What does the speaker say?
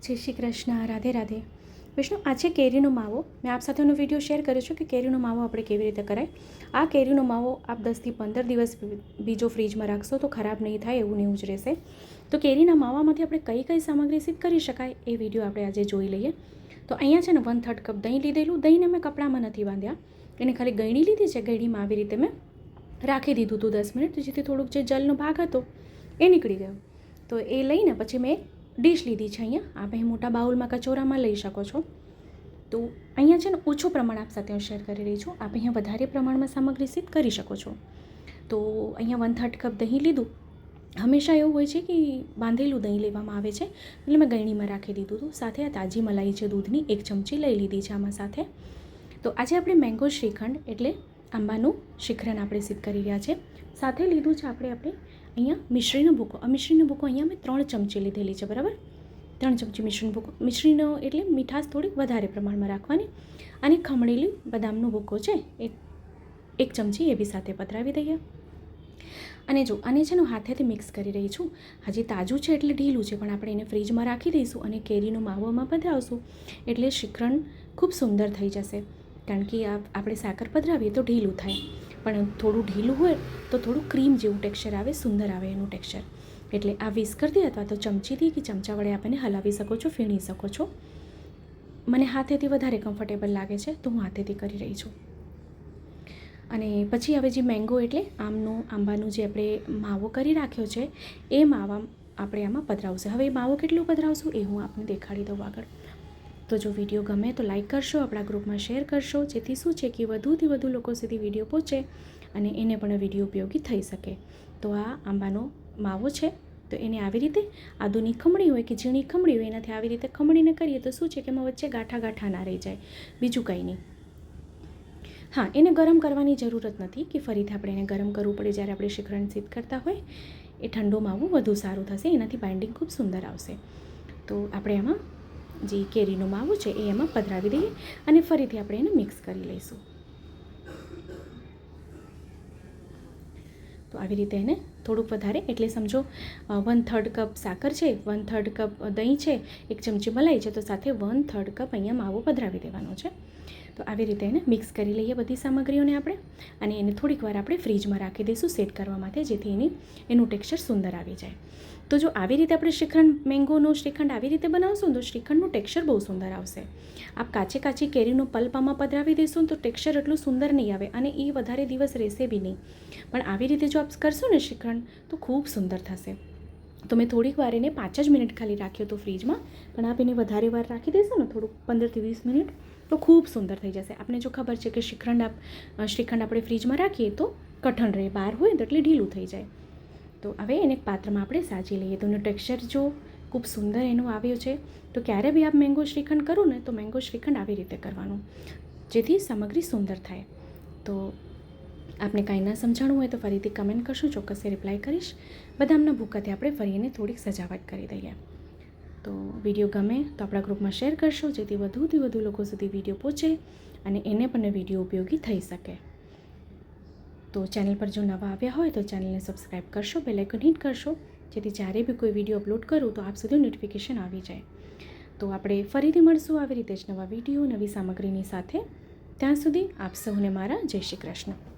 જય શ્રી કૃષ્ણ, રાધે રાધે. વિષ્ણુ, આ છે કેરીનો માવો. મેં આપ સાથેનો વિડીયો શેર કર્યો છે કે કેરીનો માવો આપણે કેવી રીતે કરાય. આ કેરીનો માવો આપ 10થી 15 દિવસ બીજો ફ્રીજમાં રાખશો તો ખરાબ નહીં થાય, એવું ને એવું જ રહેશે. તો કેરીના માવામાંથી આપણે કઈ કઈ સામગ્રી સિદ્ધ કરી શકાય એ વિડીયો આપણે આજે જોઈ લઈએ. તો અહીંયા છે ને 1/3 કપ દહીં લીધેલું. દહીંને મેં કપડામાં નથી બાંધ્યા, એને ખાલી ગળણી લીધી છે. ગળણીમાં આવી રીતે મેં રાખી દીધું હતું 10 મિનિટ, જેથી થોડુંક જે જલનો ભાગ હતો એ નીકળી ગયો. તો એ લઈને પછી મેં ડીશ લીધી છે. અહીંયા આપણે મોટા બાઉલમાં કચોરામાં લઈ શકો છો. તો અહીંયા છે ને ઓછું પ્રમાણ આપ સાથે હું શેર કરી રહી છું. આપણે અહીંયા વધારે પ્રમાણમાં સામગ્રી સિદ્ધ કરી શકો છો. તો અહીંયા 1/3 કપ દહીં લીધું. હંમેશા એવું હોય છે કે બાંધેલું દહીં લેવામાં આવે છે, એટલે મેં ગળણીમાં રાખી દીધું હતું. સાથે આ તાજી મલાઈ છે દૂધની 1 ચમચી લઈ લીધી છે આમાં સાથે. તો આજે આપણે મેંગો શ્રીખંડ એટલે આંબાનું શ્રીખંડ આપણે સિદ્ધ કરી રહ્યા છે. સાથે લીધું છે આપણે અહીંયા મિશ્રીનો ભૂકો. આ મિશ્રીનો ભૂકો અહીંયા મેં 3 ચમચી લીધેલી છે, બરાબર. 3 ચમચી મિશ્રીનો ભૂકો. મિશ્રીનો એટલે મીઠાશ થોડીક વધારે પ્રમાણમાં રાખવાની. અને ખમણેલી બદામનો ભૂકો છે એ 1 ચમચી એ બી સાથે પધરાવી દઈએ. અને જો આને છે ને હાથેથી મિક્સ કરી રહી છું. હજી તાજું છે એટલે ઢીલું છે, પણ આપણે એને ફ્રીજમાં રાખી દઈશું અને કેરીનો માવામાં પધરાવશું એટલે શ્રીખંડ ખૂબ સુંદર થઈ જશે. કારણ કે આપણે સાકર પધરાવીએ તો ઢીલું થાય, પણ થોડું ઢીલું હોય તો થોડું ક્રીમ જેવું ટેક્સચર આવે, સુંદર આવે એનું ટેક્સચર. એટલે આ વિસ્કરથી અથવા તો ચમચીથી કે ચમચા વડે આપણે હલાવી શકો છો, ફીણી શકો છો. મને હાથેથી વધારે કમ્ફર્ટેબલ લાગે છે તો હું હાથેથી કરી રહી છું. અને પછી હવે જે મેંગો એટલે આંબાનું જે આપણે માવો કરી રાખ્યો છે એ માવા આપણે આમાં પધરાવશે. હવે એ માવો કેટલું પધરાવશું એ હું આપને દેખાડી દઉં આગળ. તો જો વિડીયો ગમે તો લાઈક કરશો, આપણા ગ્રુપમાં શેર કરશો, જેથી શું છે કે વધુથી વધુ લોકો સુધી વિડીયો પહોંચે અને એને પણ વિડીયો ઉપયોગી થઈ શકે. તો આ આંબાનો માવો છે તો એને આવી રીતે આદુની ખમણી હોય કે ઝીણી ખમણી હોય એનાથી આવી રીતે ખમણીને કરીએ તો શું છે કે એમાં વચ્ચે ગાંઠા ના રહી જાય, બીજું કંઈ નહીં. હા, એને ગરમ કરવાની જરૂરત નથી કે ફરીથી આપણે એને ગરમ કરવું પડે. જ્યારે આપણે શ્રીખંડ સિદ્ધ કરતા હોય એ ઠંડો માવો વધુ સારું થશે, એનાથી બાઇન્ડિંગ ખૂબ સુંદર આવશે. તો આપણે એમાં જે કેરીનો માવો છે એ એમાં પધરાવી દઈએ અને ફરીથી આપણે એને મિક્સ કરી લઈશું. તો આવી રીતે એને થોડુંક વધારે એટલે સમજો 1/3 કપ સાકર છે, 1/3 કપ દહીં છે, 1 ચમચી મલાઈ છે, તો સાથે 1/3 કપ અહીંયા માવો પધરાવી દેવાનો છે. તો આવી રીતે એને મિક્સ કરી લઈએ બધી સામગ્રીઓને આપણે, અને એને થોડીક વાર આપણે ફ્રીજમાં રાખી દઈશું સેટ કરવા માટે, જેથી એનું ટેક્સચર સુંદર આવી જાય. તો જો આવી રીતે આપણે મેંગોનું શ્રીખંડ આવી રીતે બનાવશું તો શ્રીખંડનું ટેક્સચર બહુ સુંદર આવશે. આપ કાચી કેરીનો પલ્પ આમાં પધરાવી દઈશું તો ટેક્સચર એટલું સુંદર નહીં આવે અને એ વધારે દિવસ રહેશે બી નહીં. પણ આવી રીતે જો આપ કરશો ને શ્રીખંડ તો ખૂબ સુંદર થશે. તો મેં થોડીક વાર એને 5 જ મિનિટ ખાલી રાખ્યો હતો ફ્રીજમાં, પણ આપ એને વધારે વાર રાખી દેશો ને થોડુંક 15 થી 20 મિનિટ તો ખૂબ સુંદર થઈ જશે. આપણે જો ખબર છે કે શ્રીખંડ આપણે ફ્રીજમાં રાખીએ તો કઠણ રહે, બહાર હોય તો એટલે ઢીલું થઈ જાય. તો હવે એને પાત્રમાં આપણે સાજી લઈએ. તો એનું ટેક્સચર જો ખૂબ સુંદર એનું આવ્યું છે. તો ક્યારે બી આપ મેંગો શ્રીખંડ કરો ને તો મેંગો શ્રીખંડ આવી રીતે કરવાનું, જેથી સામગ્રી સુંદર થાય. તો આપને કાંઈ ના સમજાણું હોય તો ફરીથી કમેન્ટ કરશું, ચોક્કસ રિપ્લાય કરીશ. બદામના ભૂકાથી આપણે ફરી એને થોડીક સજાવટ કરી દઈએ. તો વિડીયો ગમે તો આપણા ગ્રુપમાં શેર કરશો, જેથી વધુથી વધુ લોકો સુધી વિડીયો પહોંચે અને એને પણ વિડીયો ઉપયોગી થઈ શકે. તો ચેનલ પર જો નવા આવ્યા હોય તો ચેનલને સબસ્ક્રાઈબ કરશો, બેલ આઇકન હિટ કરશો, જેથી જ્યારે બી કોઈ વિડીયો અપલોડ કરું તો આપ સુધી નોટિફિકેશન આવી જાય. તો આપણે ફરીથી મળશું આવી રીતે જ નવા વિડીયો, નવી સામગ્રીની સાથે. ત્યાં સુધી આપ સૌને મારા જય શ્રી કૃષ્ણ.